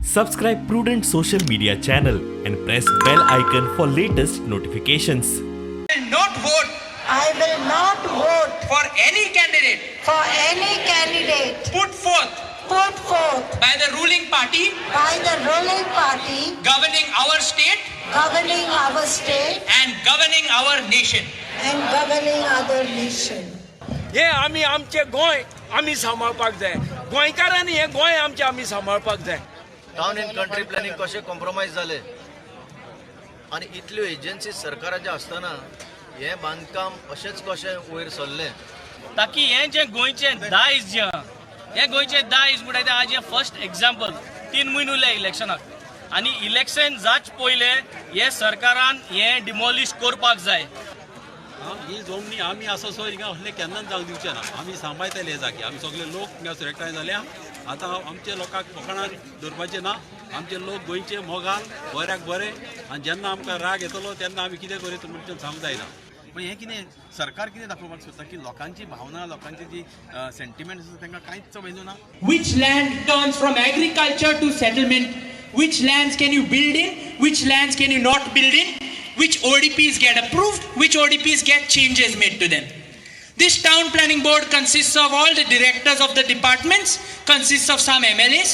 Subscribe Prudent social media channel and press bell icon for latest notifications. Will not vote I will not vote for any candidate for any candidate put forth put forth by the ruling party by the ruling party governing our state governing our state and governing our nation. and governing other nation. हे आम्ही आमचे गोंय आम्ही सांबाळपाक जाय. गोंयकारांनी हे गोंय आमचे आम्ही सांबाळपाक जाय. टावन इन कंट्री प्लॅनिंग कशें कॉम्प्रोमायज जाले आनी इतल्यो एजन्सी सरकाराच्या आसतना हे बांदकाम अशेंच कशें वयर सरलें. ताकी हे जे गोंयचे दायज जे हे गोंयचे दायज म्हणटा आज हे फर्स्ट एग्जाम्पल 3 म्हयने उरले इलेक्शनाक आनी इलेक्शन जाच पयले हे सरकारान हे डिमॉलिश करपाक जाय. ही जमनी आमी आसो सो हिंगा असले केन्नाच जावंक दिवचे ना. आमी सांबाळटले हे जागे. आमी सगळे लोक हिंगा सिलेक्टाय जाल्या. आतां आमचे लोकांक फकाणां दवरपाचे ना. आमचे लोक गोंयचे मोगान बऱ्याक बरे आनी जेन्ना आमकां राग येतलो तेन्ना आमी कितें करीत म्हणून सांगूंक जायना. पण हे कितें सरकार कितें दाखोवपाक सोदता की लोकांची भावना लोकांची जी सेंटिमेंट आसा तांकां कांयच वैल्यू ना. Which land turns from agriculture to settlement? Which lands can you build in? Which lands can you not build in? Which ODPs get approved? Which ODPs get changes made to them? This town planning board consists of all the directors of the departments, consists of some MLAs,